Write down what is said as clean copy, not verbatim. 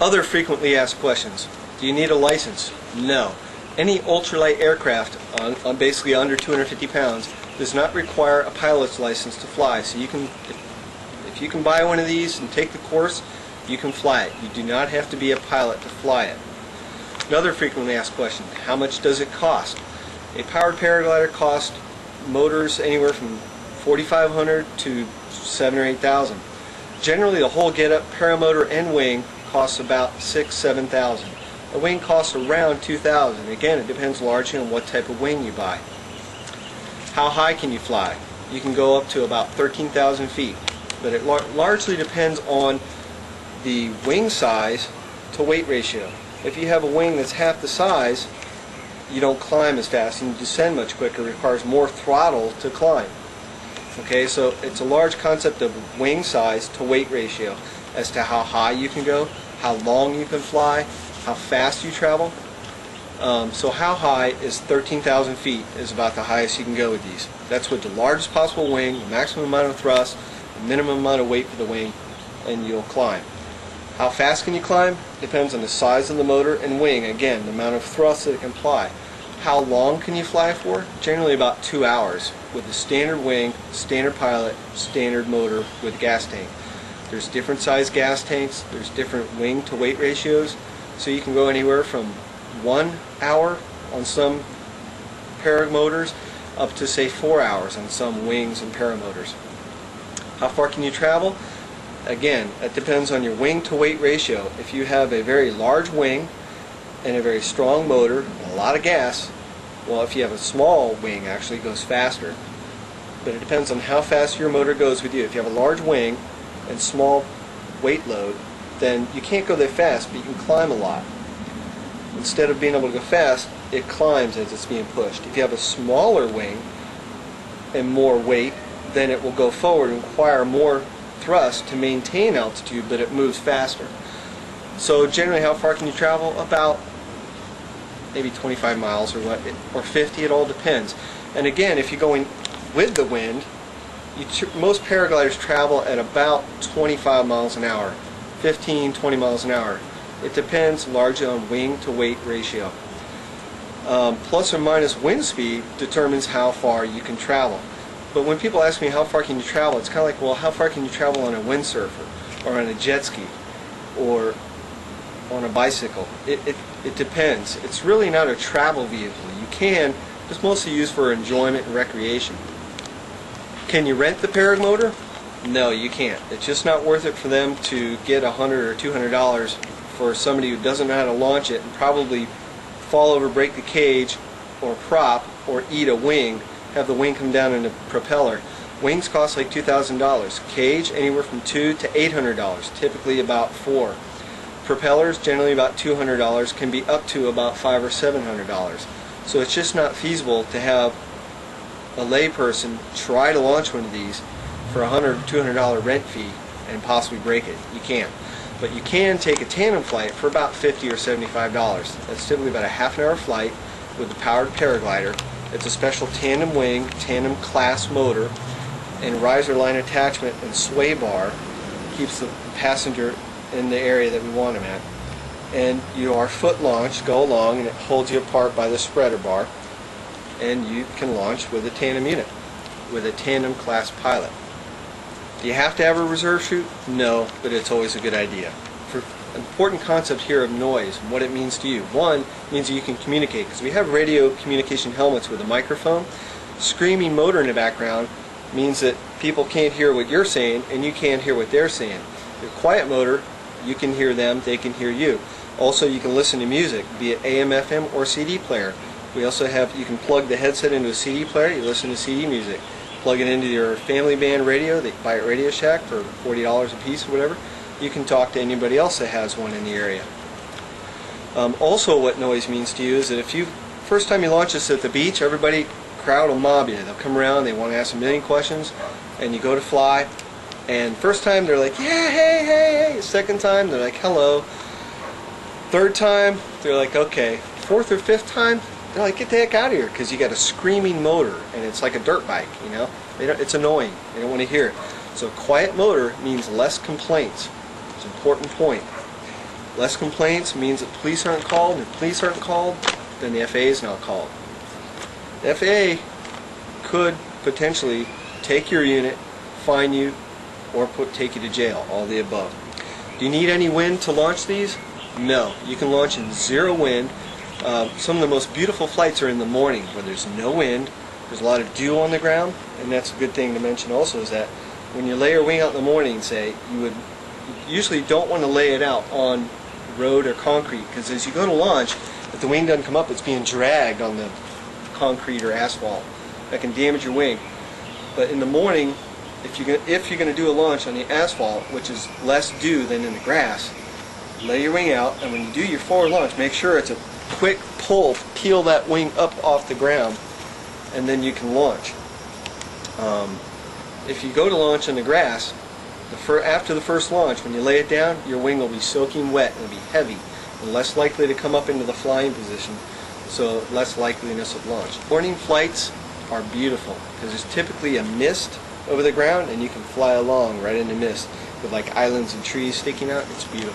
Other frequently asked questions. Do you need a license? No. Any ultralight aircraft on basically under 250 pounds does not require a pilot's license to fly. So you can, if you can buy one of these and take the course, you can fly it. You do not have to be a pilot to fly it. Another frequently asked question, how much does it cost? A powered paraglider costs motors anywhere from $4,500 to $7,000 or $8,000. Generally, the whole get-up, paramotor, and wing costs about $6,000 to $7,000. A wing costs around $2,000. Again, it depends largely on what type of wing you buy. How high can you fly? You can go up to about 13,000 feet, but it largely depends on the wing size to weight ratio. If you have a wing that's half the size, you don't climb as fast and you descend much quicker. It requires more throttle to climb. Okay, so it's a large concept of wing size to weight ratio as to how high you can go, how long you can fly, how fast you travel. So how high is 13,000 feet is about the highest you can go with these. That's with the largest possible wing, the maximum amount of thrust, the minimum amount of weight for the wing, and you'll climb. How fast can you climb? Depends on the size of the motor and wing. Again, the amount of thrust that it can apply. How long can you fly for? Generally about 2 hours with the standard wing, standard pilot, standard motor with gas tank. There's different size gas tanks, there's different wing to weight ratios, so you can go anywhere from 1 hour on some paramotors up to say 4 hours on some wings and paramotors. How far can you travel? Again, it depends on your wing to weight ratio. If you have a very large wing and a very strong motor and a lot of gas, well, if you have a small wing, actually it goes faster. But it depends on how fast your motor goes with you. If you have a large wing and small weight load, then you can't go that fast, but you can climb a lot. Instead of being able to go fast, it climbs as it's being pushed. If you have a smaller wing and more weight, then it will go forward and require more thrust to maintain altitude, but it moves faster. So generally, how far can you travel? About maybe 25 miles or what, or 50, it all depends. And again, if you're going with the wind, most paragliders travel at about 25 miles an hour, 15, 20 miles an hour. It depends largely on wing to weight ratio. Plus or minus wind speed determines how far you can travel. But when people ask me how far can you travel, it's kind of like, well, how far can you travel on a windsurfer or on a jet ski or on a bicycle? It depends. It's really not a travel vehicle. You can, it's mostly used for enjoyment and recreation. Can you rent the paramotor? No, you can't. It's just not worth it for them to get $100 or $200 for somebody who doesn't know how to launch it and probably fall over, break the cage or prop or eat a wing, have the wing come down in a propeller. Wings cost like $2,000. Cage anywhere from $200 to $800, typically about $400. Propellers generally about $200, can be up to about $500 or $700. So it's just not feasible to have a layperson try to launch one of these for $100 or $200 rent fee and possibly break it. You can't. But you can take a tandem flight for about $50 or $75. That's typically about a half-an-hour flight with the powered paraglider. It's a special tandem wing, tandem class motor, and riser line attachment and sway bar keeps the passenger in the area that we want them at. And you are foot launched, go along, and it holds you apart by the spreader bar, and you can launch with a tandem unit, with a tandem class pilot. Do you have to have a reserve chute? No, but it's always a good idea. For an important concept here of noise and what it means to you. One, it means that you can communicate, because we have radio communication helmets with a microphone. Screaming motor in the background means that people can't hear what you're saying and you can't hear what they're saying. Your quiet motor, you can hear them, they can hear you. Also, you can listen to music, be it AM, FM, or CD player. We also have, you can plug the headset into a CD player, you listen to CD music. Plug it into your family band radio that you buy at Radio Shack for $40 a piece or whatever. You can talk to anybody else that has one in the area. Also, what noise means to you is that if you, first time you launch this at the beach, everybody, crowd will mob you. They'll come around, they want to ask a million questions, and you go to fly, and first time they're like, yeah, hey, hey, hey. Second time they're like, hello. Third time they're like, okay. Fourth or fifth time they're like, get the heck out of here, because you got a screaming motor and it's like a dirt bike, you know. It's annoying. They don't want to hear it. So quiet motor means less complaints. It's an important point. Less complaints means that police aren't called. If police aren't called, then the FAA is not called. The FAA could potentially take your unit, fine you, or take you to jail, all the above. Do you need any wind to launch these? No. You can launch in zero wind. Some of the most beautiful flights are in the morning where there's no wind, there's a lot of dew on the ground, and that's a good thing to mention also is that when you lay your wing out in the morning, say, you usually don't want to lay it out on road or concrete, because as you go to launch, if the wing doesn't come up, it's being dragged on the concrete or asphalt. That can damage your wing. But in the morning, if you're going to do a launch on the asphalt, which is less dew than in the grass, lay your wing out, and when you do your forward launch, make sure it's a quick pull, peel that wing up off the ground, and then you can launch. If you go to launch on the grass, after the first launch, when you lay it down, your wing will be soaking wet and it'll be heavy and less likely to come up into the flying position, so less likeliness of launch. Morning flights are beautiful because there's typically a mist over the ground and you can fly along right in the mist with like islands and trees sticking out. It's beautiful.